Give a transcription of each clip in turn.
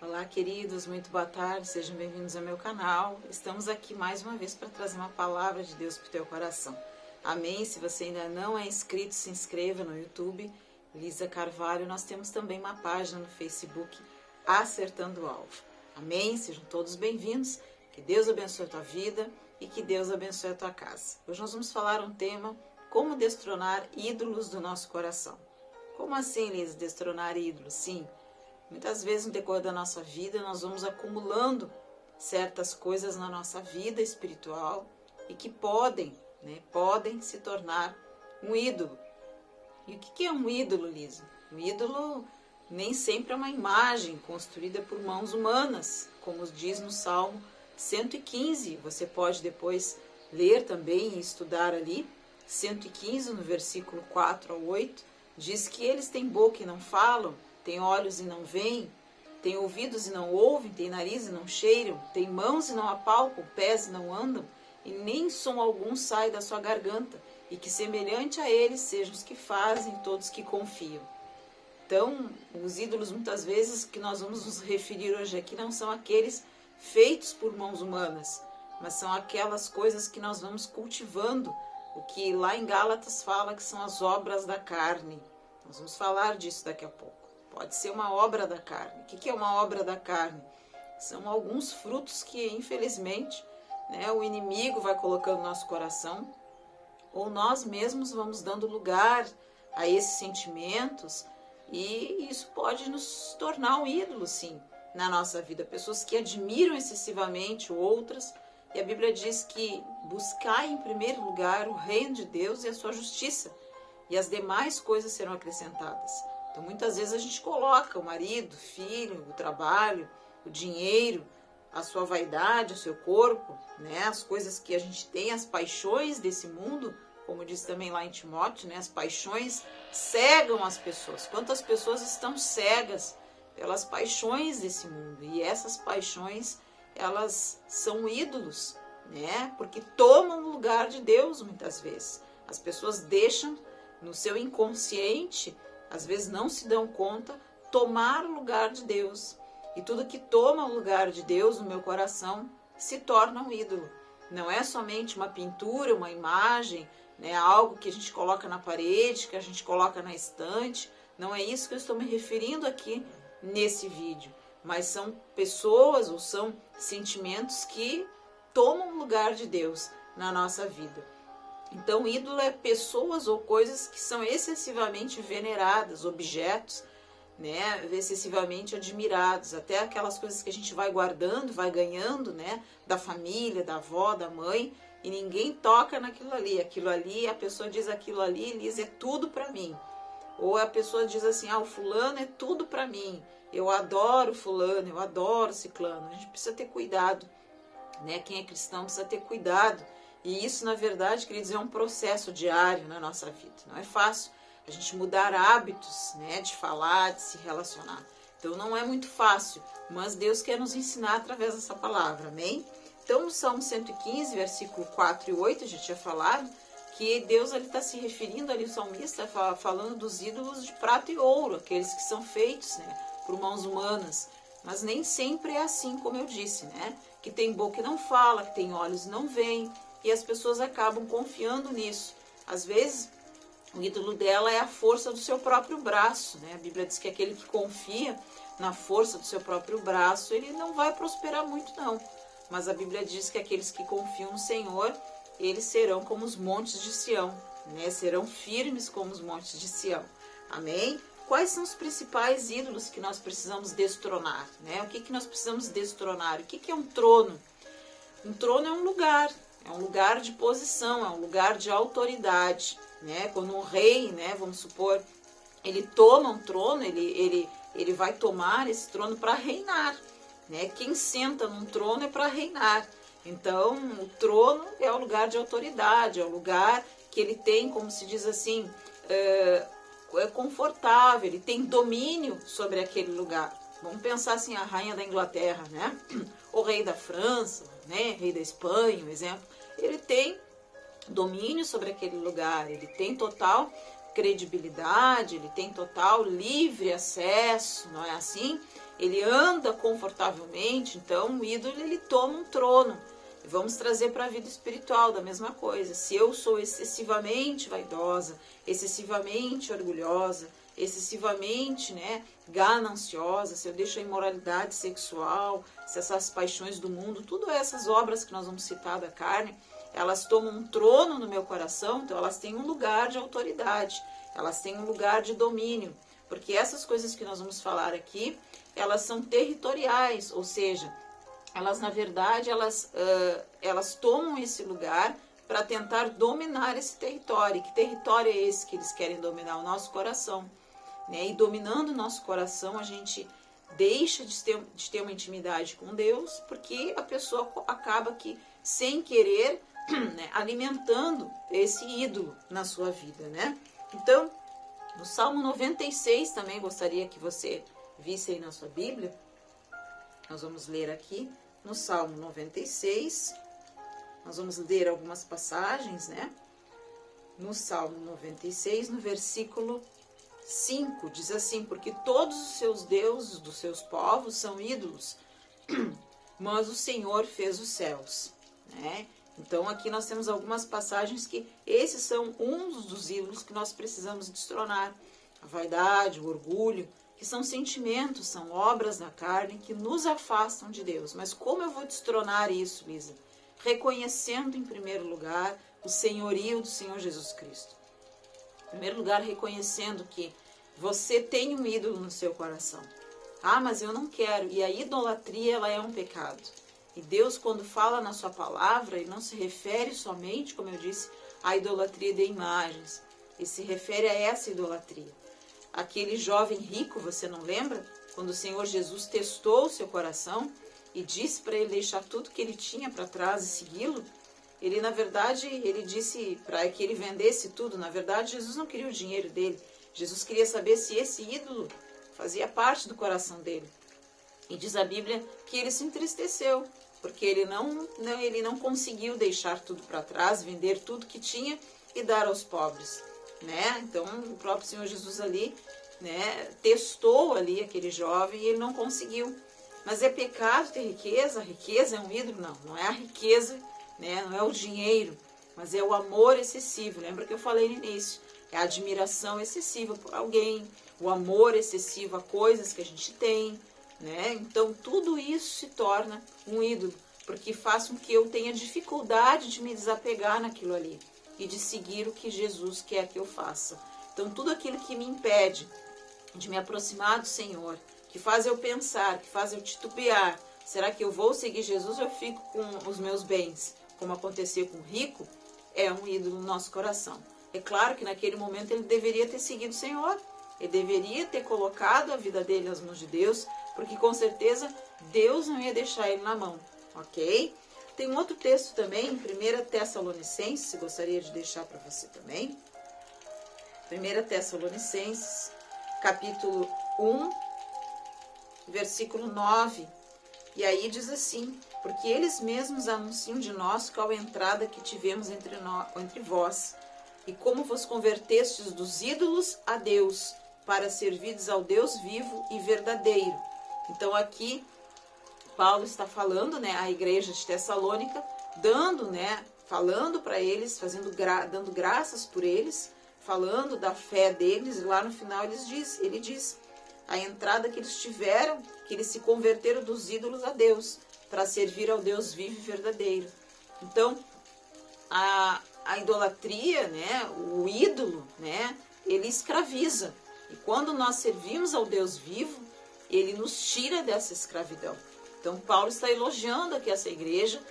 Olá, queridos, muito boa tarde, sejam bem-vindos ao meu canal. Estamos aqui mais uma vez para trazer uma palavra de Deus para o teu coração. Amém? Se você ainda não é inscrito, se inscreva no YouTube, Lisa Carvalho. Nós temos também uma página no Facebook, Acertando o Alvo. Amém? Sejam todos bem-vindos, que Deus abençoe a tua vida e que Deus abençoe a tua casa. Hoje nós vamos falar um tema, como destronar ídolos do nosso coração. Como assim, Lisa, destronar ídolos? Sim. Muitas vezes no decorrer da nossa vida nós vamos acumulando certas coisas na nossa vida espiritual e que podem se tornar um ídolo. E o que é um ídolo, Lisa? Um ídolo nem sempre é uma imagem construída por mãos humanas, como diz no Salmo 115. Você pode depois ler também e estudar ali. 115, no versículo 4 ao 8, diz que eles têm boca e não falam, tem olhos e não veem, tem ouvidos e não ouvem, tem nariz e não cheiram, tem mãos e não apalpam, pés e não andam, e nem som algum sai da sua garganta, e que semelhante a eles sejam os que fazem, todos que confiam. Então, os ídolos muitas vezes que nós vamos nos referir hoje aqui não são aqueles feitos por mãos humanas, mas são aquelas coisas que nós vamos cultivando, o que lá em Gálatas fala que são as obras da carne. Nós vamos falar disso daqui a pouco. Pode ser uma obra da carne. O que é uma obra da carne? São alguns frutos que, infelizmente, o inimigo vai colocando no nosso coração, ou nós mesmos vamos dando lugar a esses sentimentos, e isso pode nos tornar um ídolo, sim, na nossa vida. Pessoas que admiram excessivamente outras, e a Bíblia diz que buscai em primeiro lugar o reino de Deus e a sua justiça, e as demais coisas serão acrescentadas. Então, muitas vezes a gente coloca o marido, o filho, o trabalho, o dinheiro, a sua vaidade, o seu corpo, as coisas que a gente tem, as paixões desse mundo, como diz também lá em Timóteo, as paixões cegam as pessoas. Quantas pessoas estão cegas pelas paixões desse mundo? E essas paixões, elas são ídolos, porque tomam o lugar de Deus muitas vezes. As pessoas deixam no seu inconsciente, às vezes não se dão conta, tomar o lugar de Deus. E tudo que toma o lugar de Deus no meu coração se torna um ídolo. Não é somente uma pintura, uma imagem, algo que a gente coloca na parede, que a gente coloca na estante. Não é isso que eu estou me referindo aqui nesse vídeo. Mas são pessoas ou são sentimentos que tomam o lugar de Deus na nossa vida. Então, ídolo é pessoas ou coisas que são excessivamente veneradas, objetos, excessivamente admirados, até aquelas coisas que a gente vai guardando, vai ganhando, da família, da avó, da mãe, e ninguém toca naquilo ali. Aquilo ali, a pessoa diz aquilo ali, Lisa, é tudo para mim. Ou a pessoa diz assim, o fulano é tudo para mim, eu adoro fulano, eu adoro ciclano. A gente precisa ter cuidado, quem é cristão precisa ter cuidado. E isso, na verdade, queridos, é um processo diário na nossa vida. Não é fácil a gente mudar hábitos, de falar, de se relacionar. Então, não é muito fácil, mas Deus quer nos ensinar através dessa palavra, amém? Então, no Salmo 115, versículo 4 e 8, a gente tinha falado que Deus está se referindo ali, o salmista, falando dos ídolos de prata e ouro, aqueles que são feitos por mãos humanas. Mas nem sempre é assim, como eu disse, que tem boca e não fala, que tem olhos e não veem, e as pessoas acabam confiando nisso. Às vezes, o ídolo dela é a força do seu próprio braço. A Bíblia diz que aquele que confia na força do seu próprio braço, ele não vai prosperar muito, não. Mas a Bíblia diz que aqueles que confiam no Senhor, eles serão como os montes de Sião, serão firmes como os montes de Sião. Amém? Quais são os principais ídolos que nós precisamos destronar? O que nós precisamos destronar? O que é um trono? Um trono é um lugar de posição, é um lugar de autoridade. Quando um rei, vamos supor, ele toma um trono, ele vai tomar esse trono para reinar. Quem senta num trono é para reinar. Então, o trono é o lugar de autoridade, é o lugar que ele tem, como se diz assim, é confortável, ele tem domínio sobre aquele lugar. Vamos pensar assim, a rainha da Inglaterra, o rei da França, rei da Espanha, um exemplo. Ele tem domínio sobre aquele lugar, ele tem total credibilidade, ele tem total livre acesso, não é assim? ele anda confortavelmente, então o ídolo ele toma um trono. Vamos trazer para a vida espiritual da mesma coisa. Se eu sou excessivamente vaidosa, excessivamente orgulhosa, excessivamente, gananciosa, se eu deixo a imoralidade sexual, se essas paixões do mundo, tudo essas obras que nós vamos citar da carne, elas tomam um trono no meu coração, então elas têm um lugar de autoridade, elas têm um lugar de domínio, porque essas coisas que nós vamos falar aqui, elas são territoriais, ou seja, elas na verdade, elas tomam esse lugar para tentar dominar esse território. E que território é esse que eles querem dominar? O nosso coração. E dominando o nosso coração, a gente deixa de ter uma intimidade com Deus, porque a pessoa acaba que, sem querer, alimentando esse ídolo na sua vida, Então, no Salmo 96 também gostaria que você visse aí na sua Bíblia. Nós vamos ler aqui no Salmo 96, nós vamos ler algumas passagens, No Salmo 96, no versículo 5, diz assim: porque todos os seus deuses dos seus povos são ídolos, mas o Senhor fez os céus, Então aqui nós temos algumas passagens que esses são uns dos ídolos que nós precisamos destronar. A vaidade, o orgulho, que são sentimentos, são obras da carne que nos afastam de Deus. Mas como eu vou destronar isso, Lisa? Reconhecendo em primeiro lugar o senhorio do Senhor Jesus Cristo. Em primeiro lugar, reconhecendo que você tem um ídolo no seu coração. Ah, mas eu não quero. E a idolatria, ela é um pecado. E Deus, quando fala na sua palavra, ele não se refere somente, como eu disse, à idolatria de imagens. Ele se refere a essa idolatria. Aquele jovem rico, você não lembra? Quando o Senhor Jesus testou o seu coração e disse para ele deixar tudo que ele tinha para trás e segui-lo, ele, na verdade, ele disse para que ele vendesse tudo. Na verdade, Jesus não queria o dinheiro dele. Jesus queria saber se esse ídolo fazia parte do coração dele. E diz a Bíblia que ele se entristeceu, porque ele não conseguiu deixar tudo para trás, vender tudo que tinha e dar aos pobres. Então o próprio Senhor Jesus ali, testou ali aquele jovem e ele não conseguiu. Mas é pecado ter riqueza? A riqueza é um ídolo? Não é a riqueza, não é o dinheiro, mas é o amor excessivo. Lembra que eu falei no início? É a admiração excessiva por alguém, o amor excessivo a coisas que a gente tem, Então tudo isso se torna um ídolo, porque faz com que eu tenha dificuldade de me desapegar naquilo ali e de seguir o que Jesus quer que eu faça. Então tudo aquilo que me impede de me aproximar do Senhor, que faz eu pensar, que faz eu titubear, será que eu vou seguir Jesus ou eu fico com os meus bens, como aconteceu com o rico, é um ídolo no nosso coração. É claro que naquele momento ele deveria ter seguido o Senhor, ele deveria ter colocado a vida dele nas mãos de Deus, porque com certeza Deus não ia deixar ele na mão, ok? Tem um outro texto também, em 1 Tessalonicenses, gostaria de deixar para você também. 1 Tessalonicenses, capítulo 1, versículo 9. E aí diz assim: porque eles mesmos anunciam de nós qual entrada que tivemos entre vós, e como vos convertestes dos ídolos a Deus, para servides ao Deus vivo e verdadeiro. Então aqui Paulo está falando, à igreja de Tessalônica, falando para eles, dando graças por eles, falando da fé deles, e lá no final ele diz a entrada que eles tiveram, que eles se converteram dos ídolos a Deus, para servir ao Deus vivo e verdadeiro. Então, a idolatria, o ídolo, ele escraviza. E quando nós servimos ao Deus vivo, ele nos tira dessa escravidão. Então, Paulo está elogiando aqui essa igreja,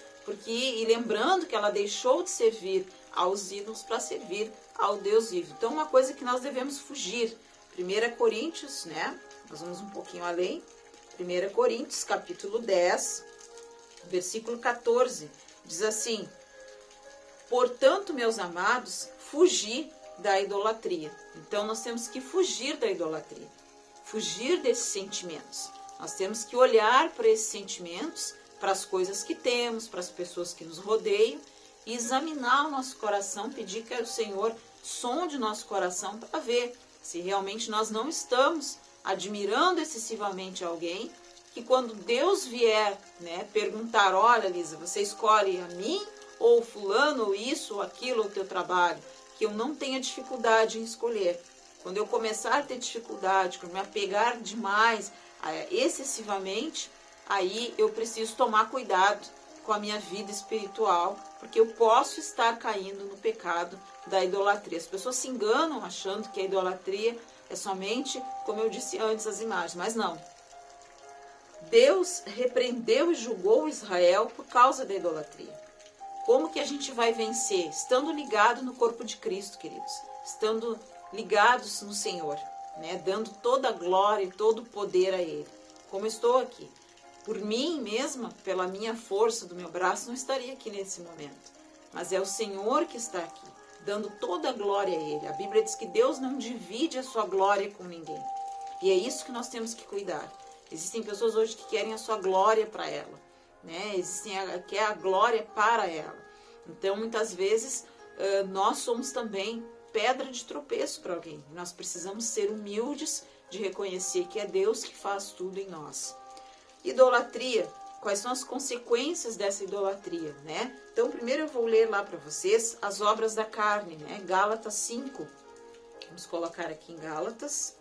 e lembrando que ela deixou de servir aos ídolos para servir ao Deus vivo. Então, uma coisa que nós devemos fugir. 1 Coríntios, nós vamos um pouquinho além. 1 Coríntios, capítulo 10, versículo 14, diz assim: portanto, meus amados, fugi da idolatria. Então, nós temos que fugir da idolatria, fugir desses sentimentos. Nós temos que olhar para esses sentimentos, para as coisas que temos, para as pessoas que nos rodeiam, e examinar o nosso coração, pedir que o Senhor sonde o nosso coração para ver se realmente nós não estamos admirando excessivamente alguém, que quando Deus vier, né, perguntar, olha, Lisa, você escolhe a mim ou fulano, ou isso, ou aquilo, ou o teu trabalho, que eu não tenha dificuldade em escolher. Quando eu começar a ter dificuldade, quando me apegar demais, excessivamente, aí eu preciso tomar cuidado com a minha vida espiritual, porque eu posso estar caindo no pecado da idolatria. As pessoas se enganam achando que a idolatria é somente, como eu disse antes, as imagens, mas não. Deus repreendeu e julgou Israel por causa da idolatria. Como que a gente vai vencer? Estando ligado no corpo de Cristo, queridos. Estando ligados no Senhor, né? Dando toda a glória e todo o poder a Ele. Como estou aqui. Por mim mesma, pela minha força do meu braço, não estaria aqui nesse momento. Mas é o Senhor que está aqui, dando toda a glória a Ele. A Bíblia diz que Deus não divide a sua glória com ninguém. E é isso que nós temos que cuidar. Existem pessoas hoje que querem a sua glória para ela, né? Quer a glória para ela. Então, muitas vezes, nós somos também pedra de tropeço para alguém. Nós precisamos ser humildes de reconhecer que é Deus que faz tudo em nós. Idolatria. Quais são as consequências dessa idolatria, né? Então, primeiro eu vou ler lá para vocês as obras da carne, né? Gálatas 5. Vamos colocar aqui em Gálatas,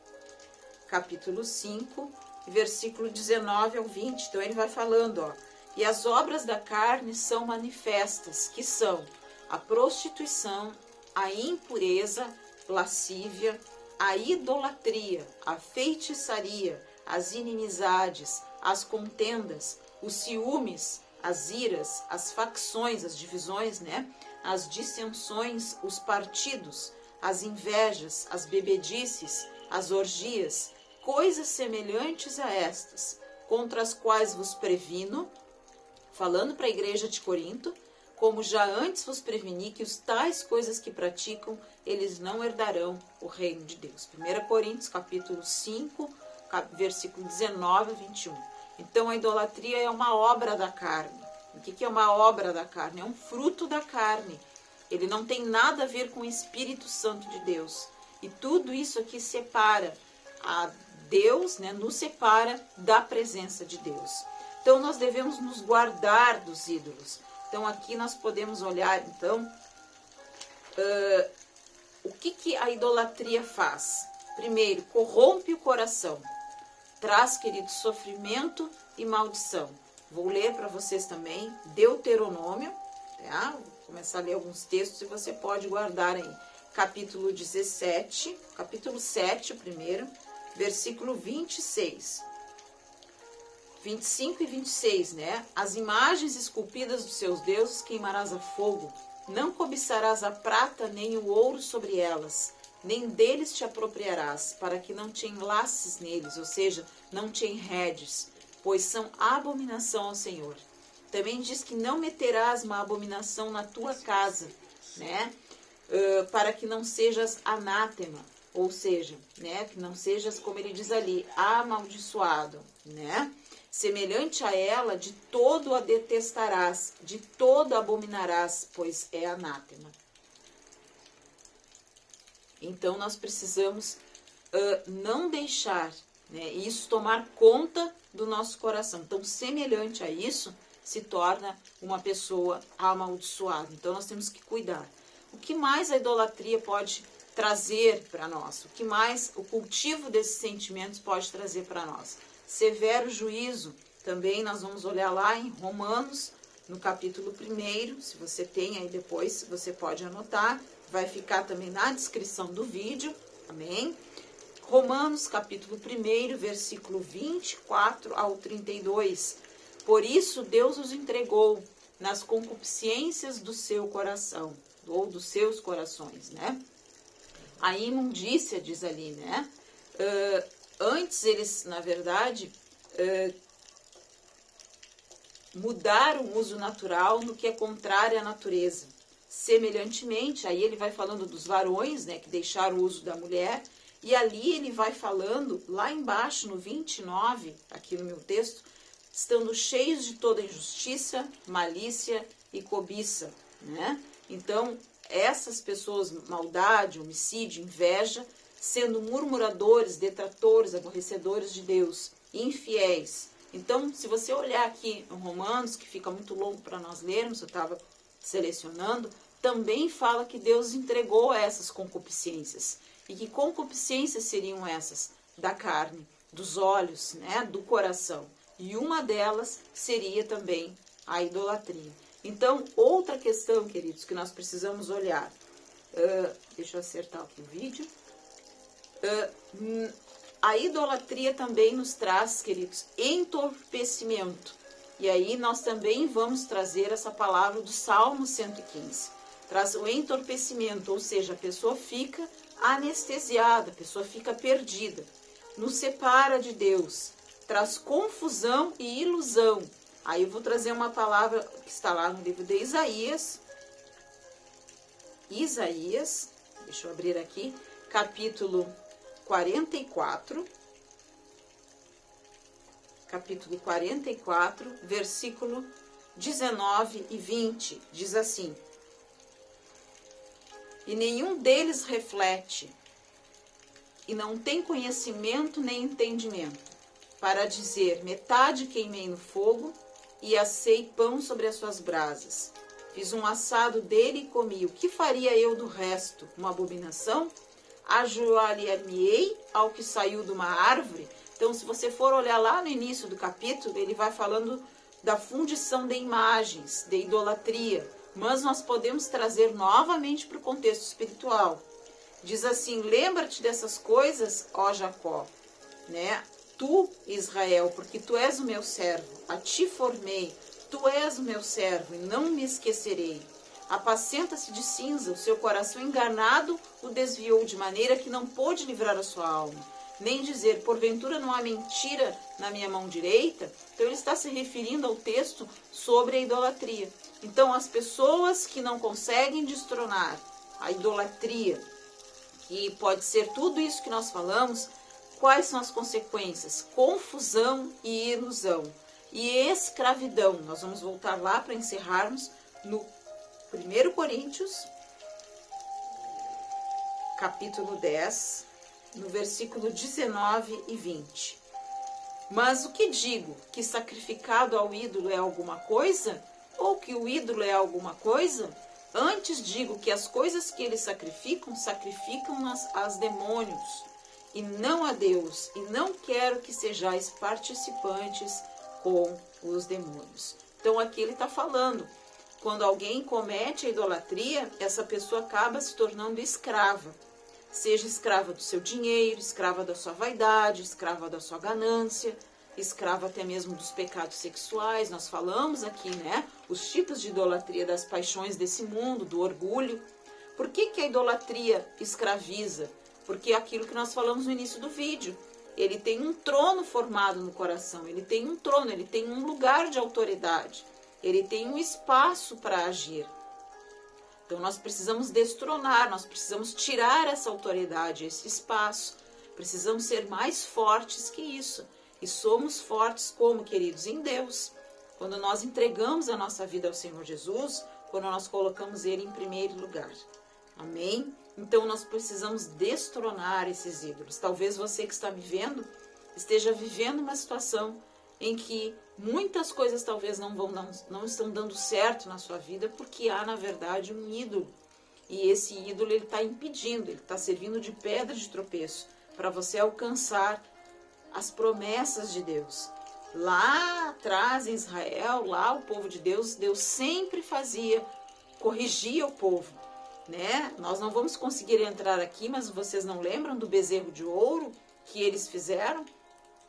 capítulo 5, versículo 19 ao 20. Então, ele vai falando, ó. E as obras da carne são manifestas, que são a prostituição, a impureza, lascívia, a idolatria, a feitiçaria, as inimizades, as contendas, os ciúmes, as iras, as facções, as divisões, né? As dissensões, os partidos, as invejas, as bebedices, as orgias, coisas semelhantes a estas, contra as quais vos previno, falando para a igreja de Corinto, como já antes vos preveni que os tais coisas que praticam, eles não herdarão o reino de Deus. 1 Coríntios, capítulo 5, versículo 19 a 21. Então, a idolatria é uma obra da carne. O que é uma obra da carne? É um fruto da carne. Ele não tem nada a ver com o Espírito Santo de Deus. E tudo isso aqui separa a Deus, né, nos separa da presença de Deus. Então, nós devemos nos guardar dos ídolos. Então, aqui nós podemos olhar, então, o que a idolatria faz? Primeiro, corrompe o coração. Traz, querido, sofrimento e maldição. Vou ler para vocês também Deuteronômio, tá? Vou começar a ler alguns textos e você pode guardar aí. Capítulo 17, capítulo 7, o primeiro, versículo 26. 25 e 26, né? As imagens esculpidas dos seus deuses queimarás a fogo. Não cobiçarás a prata nem o ouro sobre elas, nem deles te apropriarás, para que não te enlaces neles, ou seja, não te enredes, pois são abominação ao Senhor. Também diz que não meterás uma abominação na tua casa, né? Para que não sejas anátema, ou seja, né? Que não sejas, como ele diz ali, amaldiçoado, né? Semelhante a ela, de todo a detestarás, de todo abominarás, pois é anátema. Então, nós precisamos não deixar, né, isso tomar conta do nosso coração. Então, semelhante a isso, se torna uma pessoa amaldiçoada. Então, nós temos que cuidar. O que mais a idolatria pode trazer para nós? O que mais o cultivo desses sentimentos pode trazer para nós? Severo juízo. Também nós vamos olhar lá em Romanos, no capítulo 1. Se você tem aí depois, você pode anotar. Vai ficar também na descrição do vídeo. Amém? Romanos, capítulo 1, versículo 24 ao 32. Por isso Deus os entregou nas concupiscências do seu coração, ou dos seus corações, né? A imundícia, diz ali, né? Antes eles, na verdade, mudaram o uso natural no que é contrário à natureza. Semelhantemente, aí ele vai falando dos varões, né, que deixaram o uso da mulher, e ali ele vai falando, lá embaixo, no 29, aqui no meu texto, estando cheios de toda injustiça, malícia e cobiça, né? Então, essas pessoas, maldade, homicídio, inveja, sendo murmuradores, detratores, aborrecedores de Deus, infiéis. Então, se você olhar aqui em Romanos, que fica muito longo para nós lermos, eu estava selecionando, também fala que Deus entregou essas concupiscências. E que concupiscências seriam essas? Da carne, dos olhos, né, do coração. E uma delas seria também a idolatria. Então, outra questão, queridos, que nós precisamos olhar. Deixa eu acertar aqui o vídeo. A idolatria também nos traz, queridos, entorpecimento. E aí nós também vamos trazer essa palavra do Salmo 115. Traz o entorpecimento, ou seja, a pessoa fica anestesiada, a pessoa fica perdida. Nos separa de Deus, traz confusão e ilusão. Aí eu vou trazer uma palavra que está lá no livro de Isaías. Isaías, deixa eu abrir aqui, capítulo 44, versículo 19 e 20, diz assim: e nenhum deles reflete, e não tem conhecimento nem entendimento, para dizer, metade queimei no fogo, e assei pão sobre as suas brasas. Fiz um assado dele e comi. O que faria eu do resto? Uma abominação? Ajoelhar-me-ei ao que saiu de uma árvore? Então, se você for olhar lá no início do capítulo, ele vai falando da fundição de imagens, de idolatria. Mas nós podemos trazer novamente para o contexto espiritual. Diz assim, lembra-te dessas coisas, ó Jacó, né? Tu, Israel, porque tu és o meu servo, a ti formei, tu és o meu servo e não me esquecerei. Apacenta-se de cinza, o seu coração enganado o desviou de maneira que não pôde livrar a sua alma. Nem dizer, porventura não há mentira na minha mão direita. Então ele está se referindo ao texto sobre a idolatria. Então as pessoas que não conseguem destronar a idolatria, que pode ser tudo isso que nós falamos, quais são as consequências? Confusão e ilusão. E escravidão. Nós vamos voltar lá para encerrarmos no 1 Coríntios, capítulo 10, no versículo 19 e 20. Mas o que digo? Que sacrificado ao ídolo é alguma coisa? Ou que o ídolo é alguma coisa? Antes digo que as coisas que eles sacrificam, sacrificam-nas aos demônios, e não a Deus, e não quero que sejais participantes com os demônios. Então aqui ele está falando, quando alguém comete a idolatria, essa pessoa acaba se tornando escrava. Seja escrava do seu dinheiro, escrava da sua vaidade, escrava da sua ganância, escrava até mesmo dos pecados sexuais. Nós falamos aqui, né, os tipos de idolatria, das paixões desse mundo, do orgulho. Por que a idolatria escraviza? Porque é aquilo que nós falamos no início do vídeo. Ele tem um trono formado no coração, ele tem um trono, ele tem um lugar de autoridade, ele tem um espaço para agir. Então nós precisamos destronar, nós precisamos tirar essa autoridade, esse espaço. Precisamos ser mais fortes que isso. E somos fortes como, queridos? Em Deus. Quando nós entregamos a nossa vida ao Senhor Jesus, quando nós colocamos Ele em primeiro lugar. Amém? Então nós precisamos destronar esses ídolos. Talvez você que está me vendo esteja vivendo uma situação em que muitas coisas talvez não estão dando certo na sua vida, porque há, na verdade, um ídolo. E esse ídolo está impedindo, ele está servindo de pedra de tropeço para você alcançar as promessas de Deus. Lá atrás, em Israel, lá o povo de Deus, Deus sempre corrigia o povo, né? Nós não vamos conseguir entrar aqui, mas vocês não lembram do bezerro de ouro que eles fizeram?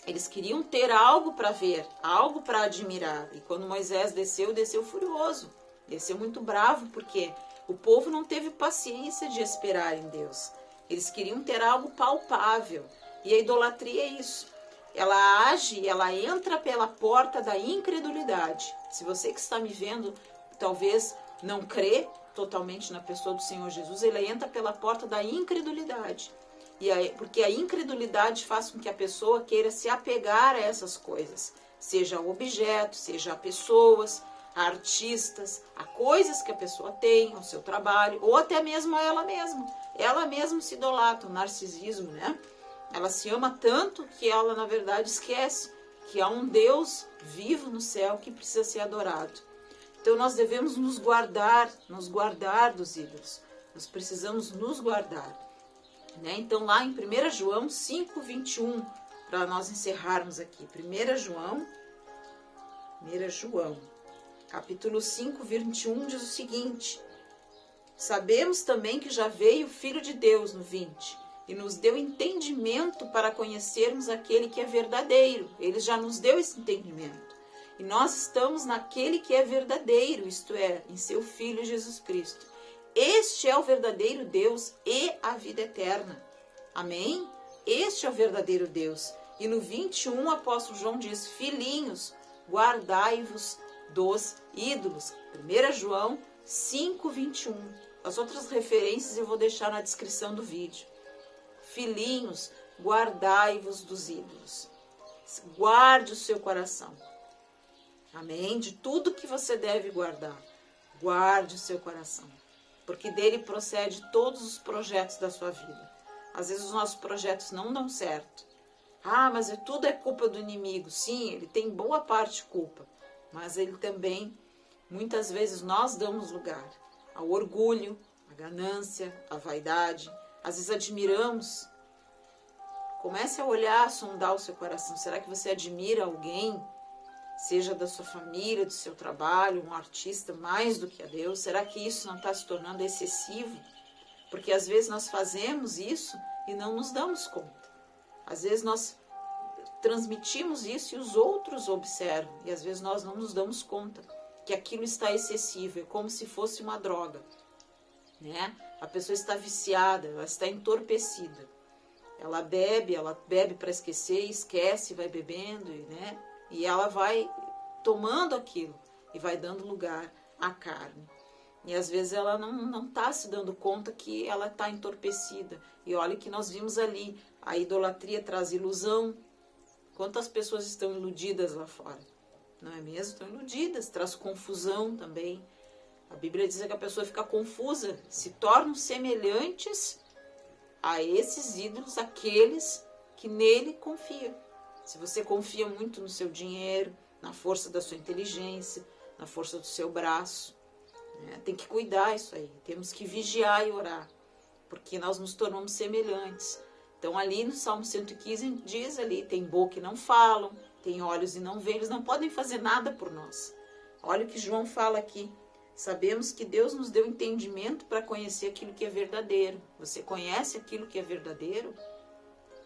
Eles queriam ter algo para ver, algo para admirar. E quando Moisés desceu furioso, desceu muito bravo, porque o povo não teve paciência de esperar em Deus. Eles queriam ter algo palpável. E a idolatria é isso. Ela age, ela entra pela porta da incredulidade. Se você que está me vendo, talvez não crê totalmente na pessoa do Senhor Jesus, ela entra pela porta da incredulidade. Porque a incredulidade faz com que a pessoa queira se apegar a essas coisas, seja a objetos, seja a pessoas. a artistas, a coisas que a pessoa tem, ao seu trabalho, ou até mesmo a ela mesma. Ela mesma se idolatra, o narcisismo, né? Ela se ama tanto que ela, na verdade, esquece que há um Deus vivo no céu que precisa ser adorado. Então, nós devemos nos guardar dos ídolos. Nós precisamos nos guardar. Né? Então, lá em 1 João 5:21, para nós encerrarmos aqui. 1 João, capítulo 5:21, diz o seguinte: sabemos também que já veio o Filho de Deus no 20, e nos deu entendimento para conhecermos aquele que é verdadeiro. Ele já nos deu esse entendimento. E nós estamos naquele que é verdadeiro, isto é, em seu Filho Jesus Cristo. Este é o verdadeiro Deus e a vida eterna. Amém? Este é o verdadeiro Deus. E no 21, o apóstolo João diz: filhinhos, guardai-vos dos ídolos. 1 João 5:21. As outras referências eu vou deixar na descrição do vídeo. Filhinhos, guardai-vos dos ídolos. Guarde o seu coração. Amém? De tudo que você deve guardar, guarde o seu coração. Porque dele procede todos os projetos da sua vida. Às vezes os nossos projetos não dão certo. Ah, mas tudo é culpa do inimigo. Sim, ele tem boa parte de culpa. Mas ele também, muitas vezes, nós damos lugar ao orgulho, à ganância, à vaidade. Às vezes admiramos. Comece a olhar, a sondar o seu coração. Será que você admira alguém? Seja da sua família, do seu trabalho, um artista mais do que a Deus? Será que isso não está se tornando excessivo? Porque às vezes nós fazemos isso e não nos damos conta. Às vezes nós transmitimos isso e os outros observam. E às vezes nós não nos damos conta que aquilo está excessivo. É como se fosse uma droga. Né? A pessoa está viciada, ela está entorpecida. Ela bebe para esquecer, esquece, vai bebendo, né? E ela vai tomando aquilo e vai dando lugar à carne. E às vezes ela não está se dando conta que ela está entorpecida. E olha que nós vimos ali, a idolatria traz ilusão. Quantas pessoas estão iludidas lá fora? Não é mesmo? Estão iludidas, traz confusão também. A Bíblia diz que a pessoa fica confusa, se tornam semelhantes a esses ídolos, aqueles que nele confiam. Se você confia muito no seu dinheiro, na força da sua inteligência, na força do seu braço, né? Tem que cuidar isso aí. Temos que vigiar e orar, porque nós nos tornamos semelhantes. Então ali no Salmo 115 diz ali, tem boca e não falam, tem olhos e não veem, eles não podem fazer nada por nós. Olha o que João fala aqui. Sabemos que Deus nos deu entendimento para conhecer aquilo que é verdadeiro. Você conhece aquilo que é verdadeiro?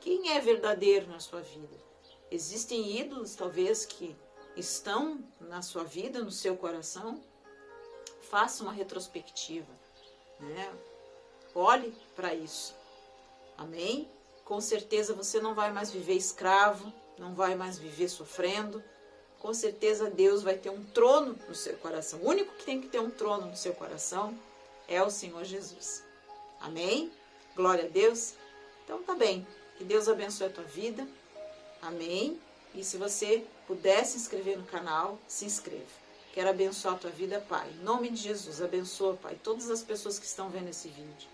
Quem é verdadeiro na sua vida? Existem ídolos, talvez, que estão na sua vida, no seu coração? Faça uma retrospectiva, né? Olhe para isso. Amém? Com certeza você não vai mais viver escravo, não vai mais viver sofrendo. Com certeza Deus vai ter um trono no seu coração. O único que tem que ter um trono no seu coração é o Senhor Jesus. Amém? Glória a Deus. Então tá bem. Que Deus abençoe a tua vida. Amém? E se você puder se inscrever no canal, se inscreva. Quero abençoar a tua vida, Pai. Em nome de Jesus, abençoa, Pai, todas as pessoas que estão vendo esse vídeo.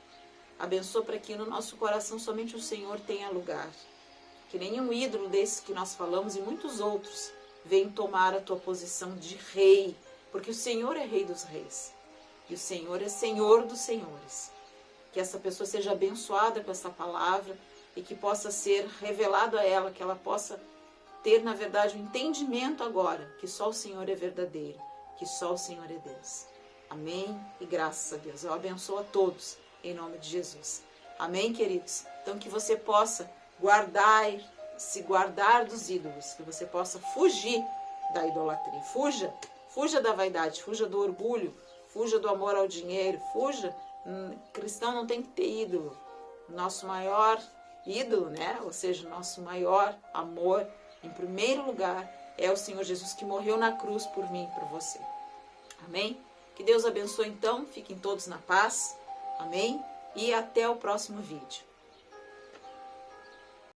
Abençoa para que no nosso coração somente o Senhor tenha lugar. Que nenhum ídolo desses que nós falamos e muitos outros venham tomar a tua posição de rei. Porque o Senhor é rei dos reis. E o Senhor é Senhor dos senhores. Que essa pessoa seja abençoada com essa palavra e que possa ser revelado a ela, que ela possa ter, na verdade, um entendimento agora, que só o Senhor é verdadeiro, que só o Senhor é Deus. Amém? E graças a Deus. Eu abençoo a todos, em nome de Jesus. Amém, queridos? Então, que você possa se guardar dos ídolos, que você possa fugir da idolatria. Fuja da vaidade, fuja do orgulho, fuja do amor ao dinheiro, fuja. Cristão não tem que ter ídolo. Nosso maior ídolo, né? Ou seja, nosso maior amor, em primeiro lugar, é o Senhor Jesus, que morreu na cruz por mim e por você. Amém? Que Deus abençoe então, fiquem todos na paz. Amém? E até o próximo vídeo.